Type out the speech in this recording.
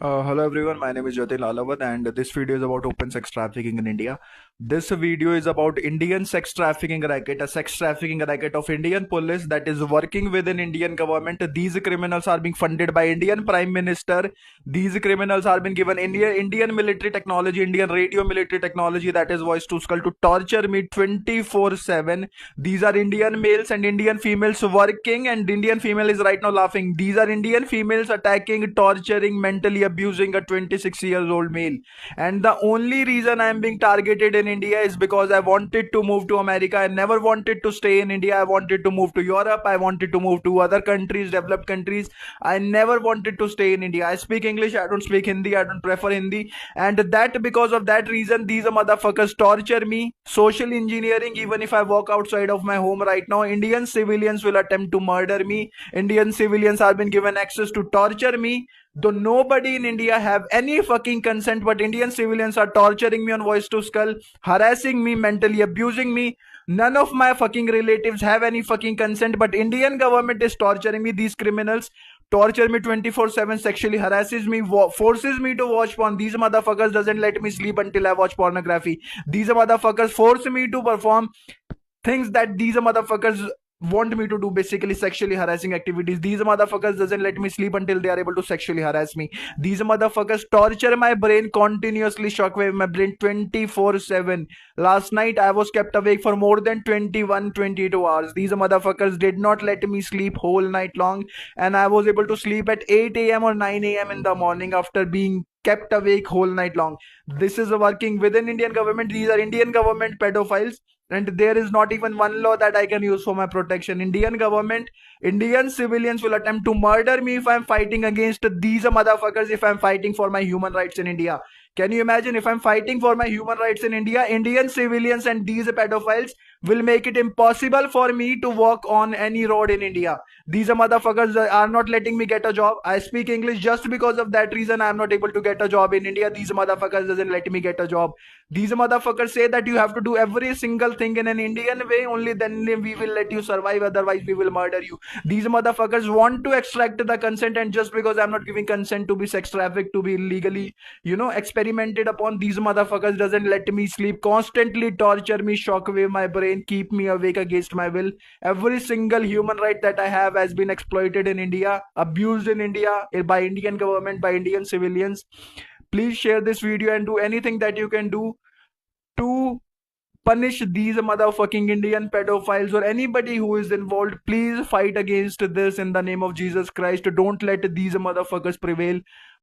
Hello everyone, my name is Jatin Lalawat and this video is about open sex trafficking in India. This video is about Indian sex trafficking racket, a sex trafficking racket of Indian police that is working within Indian government. These criminals are being funded by Indian Prime Minister. These criminals are being given Indian military technology, Indian radio military technology, that is voice to skull, to torture me 24/7. These are Indian males and Indian females working, and Indian female is right now laughing. These are Indian females attacking, torturing, mentally abusing a 26 years old male. And the only reason I am being targeted in India is because I wanted to move to America. I never wanted to stay in India. I wanted to move to Europe. I wanted to move to other countries, developed countries. I never wanted to stay in India. I speak English. I don't speak Hindi. I don't prefer Hindi. And that because of that reason, these motherfuckers torture me. Social engineering, even if I walk outside of my home right now, Indian civilians will attempt to murder me. Indian civilians have been given access to torture me. Though nobody in India have any fucking consent, but Indian civilians are torturing me on voice to skull, harassing me, mentally abusing me. None of my fucking relatives have any fucking consent, but Indian government is torturing me. These criminals torture me 24/7, sexually harasses me, forces me to watch porn. These motherfuckers doesn't let me sleep until I watch pornography. These motherfuckers force me to perform things that these motherfuckers want me to do, basically sexually harassing activities. These motherfuckers doesn't let me sleep until they are able to sexually harass me. These motherfuckers torture my brain continuously, shockwave my brain 24/7. Last night I was kept awake for more than 22 hours. These motherfuckers did not let me sleep whole night long, and I was able to sleep at 8 a.m. or 9 a.m. in the morning after being kept awake whole night long. This is working within Indian government. These are Indian government pedophiles, and there is not even one law that I can use for my protection. Indian government, Indian civilians will attempt to murder me if I'm fighting against these motherfuckers, if I'm fighting for my human rights in India. Can you imagine, if I'm fighting for my human rights in India, Indian civilians and these pedophiles will make it impossible for me to walk on any road in India. These motherfuckers are not letting me get a job. I speak English, just because of that reason I am not able to get a job in India. These motherfuckers doesn't let me get a job. These motherfuckers say that you have to do every single thing in an Indian way, only then we will let you survive, otherwise we will murder you. These motherfuckers want to extract the consent, and just because I'm not giving consent to be sex trafficked, to be illegally, experimented upon, these motherfuckers doesn't let me sleep, constantly torture me, shockwave my brain, keep me awake against my will. Every single human right that I have has been exploited in India, abused in India, by Indian government, by Indian civilians. Please share this video and do anything that you can do to punish these motherfucking Indian pedophiles or anybody who is involved. Please fight against this in the name of Jesus Christ. Don't let these motherfuckers prevail.